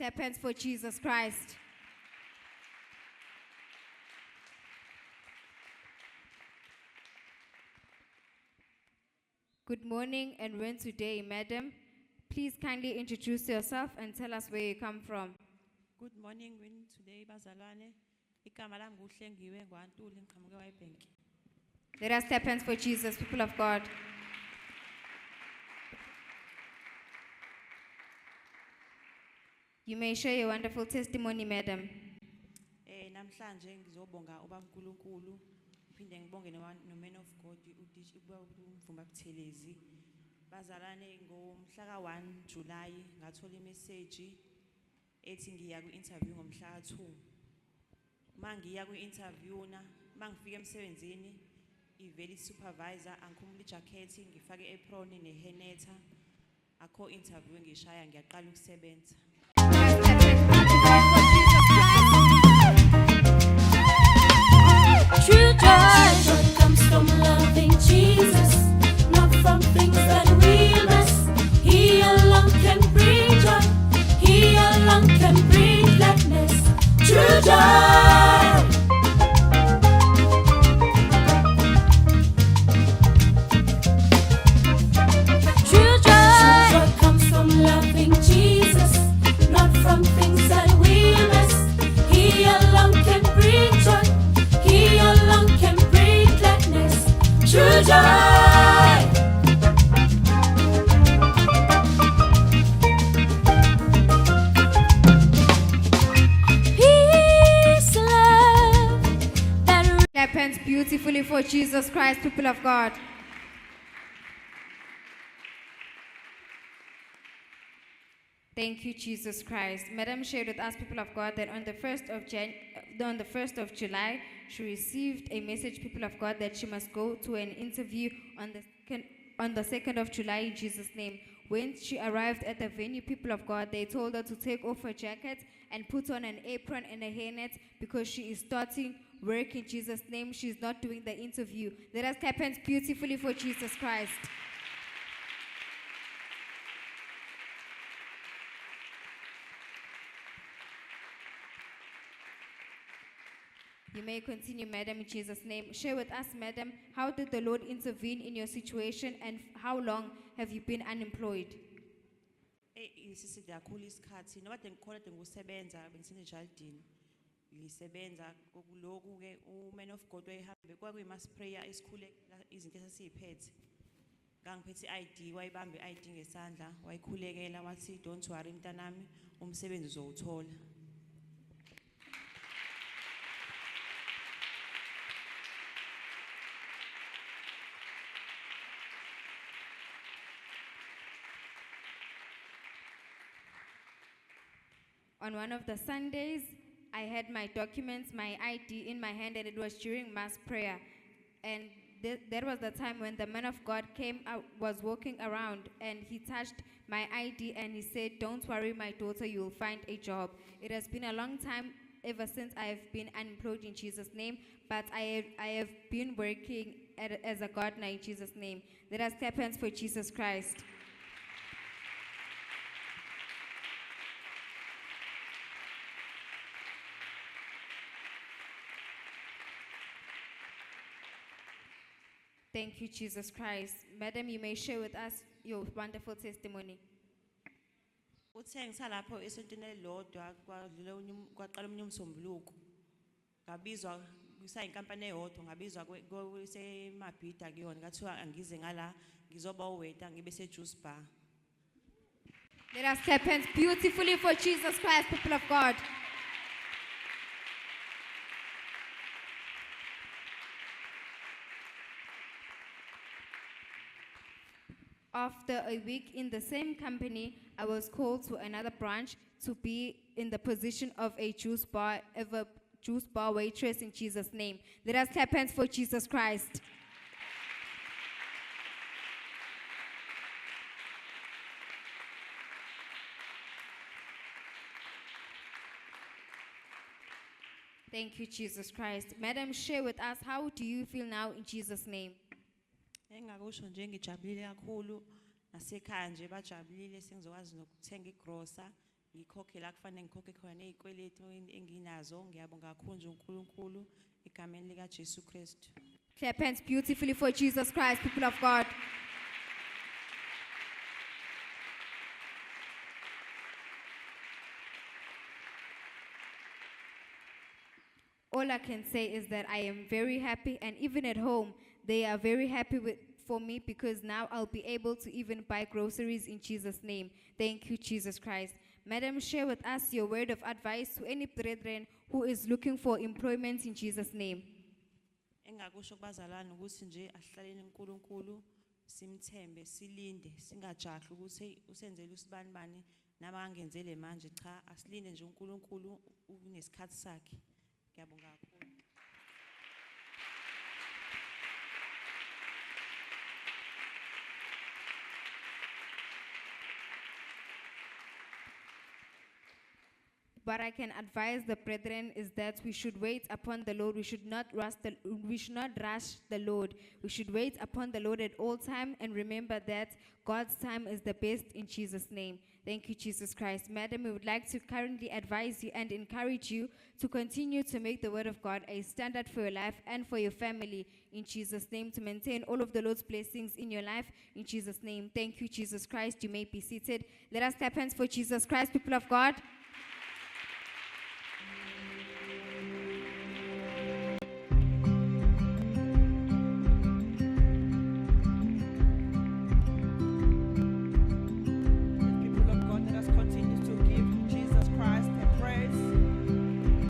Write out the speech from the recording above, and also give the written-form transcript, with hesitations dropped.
clap hands for Jesus Christ. Good morning and when today, madam. Please kindly introduce yourself and tell us where you come from. Good morning, win today, bazalwane. Igama lami nguHlengiwe Ngwantuli ngiqhamuke eWaybank. Let us clap hands for Jesus, people of God. You may share your wonderful testimony, madam. Namhlanje ngizobonga uBaMkulunkulu, phinde ngibonge no-man of God uMvuma Buthelezi. Bazalwane ngomhla ka-1 July ngathola imessage ethi ngiya ku-interview ngomhla ka-2. Mangiya ku-interview mangifika emsebenzini iveli supervisor angikhumbula ijacket ngifake apron nehenetha akho interview ngishaya ngiyaqala ukusebenza. True joy comes from loving Jesus, not from things that we must. He alone can bring joy, He alone can bring gladness. True joy. True joy comes from loving Jesus, not from things that we must. He alone can bring joy, He alone can bring gladness. True joy. Peace, love, that Clap hands beautifully for Jesus Christ, people of God. Thank you, Jesus Christ. Madam shared with us, people of God, that on the 1st of July, she received a message, people of God, that she must go to an interview on the 2nd of July in Jesus' name. When she arrived at the venue, people of God, they told her to take off her jacket and put on an apron and a hairnet because she is starting work in Jesus' name. She's not doing the interview. Let us clap hands beautifully for Jesus Christ. You may continue, madam, in Jesus' name. Share with us, madam, how did the Lord intervene in your situation and how long have you been unemployed? Sisi kakhulu isikhathi noma ngikhola ngokusebenza bengisejaldini ngisebenza kokuloku ke uman of God wayehambe kwakuyima sprayer esikhule izinto esasiziphethe ngangiphethe iID wayibambe iID ngesandla wayikhulekela wathi don't worry mntanami umsebenzi uzowuthola. On one of the Sundays, I had my documents, my ID in my hand, and it was during mass prayer. And that was the time when the man of God came out, was walking around, and he touched my ID and he said, don't worry, my daughter, you'll find a job. It has been a long time ever since I have been unemployed in Jesus' name, but I have been working as a gardener in Jesus' name. Let us clap hands for Jesus Christ. Thank you, Jesus Christ. Madam, you may share with us your wonderful testimony. Uthe ngisalapho esontweni elilodwa kwaqala umunye umsombuluko ngabizwa kusayinkampani eyodwa ngabizwa kuseMabhida kuyona ngathiwa angize ngala ngizoba uwaiter ngibe sejuice bar. Let us clap hands beautifully for Jesus Christ, people of God. After a week in the same company, I was called to another branch to be in the position of a juice bar waitress in Jesus' name. Let us clap hands for Jesus Christ. Thank you, Jesus Christ. Madam, share with us, how do you feel now in Jesus' name? Engakusho nje ngijabulile kakhulu nasekhaya nje bajabulile sengizokwazi nokuthenga igrosa ngikhokhe la kufanele ngikhokhe khona ney'kweletu enginazo. Ngiyabonga kakhulu nje uNkulunkulu egameni likaJesu Kristu. Clap hands beautifully for Jesus Christ, people of God. All I can say is that I am very happy, and even at home, they are very happy for me because now I'll be able to even buy groceries in Jesus' name. Thank you, Jesus Christ. Madam, share with us your word of advice to any brethren who is looking for employment in Jesus' name. Engakusho kubazalwane ukuthi nje asihlaleni uNkulunkulu simthembe silinde singajahli ukuthi hey usenzele usibanibani nama angenzele manje cha asilinde nje uNkulunkulu unesikhathi sakhe. Ngiyabonga kakhulu. What I can advise the brethren is that we should wait upon the Lord. We should not rush the Lord. We should wait upon the Lord at all time and remember that God's time is the best in Jesus' name. Thank you, Jesus Christ. Madam, we would like to currently advise you and encourage you to continue to make the word of God a standard for your life and for your family in Jesus' name, to maintain all of the Lord's blessings in your life in Jesus' name. Thank you, Jesus Christ. You may be seated. Let us clap hands for Jesus Christ, people of God.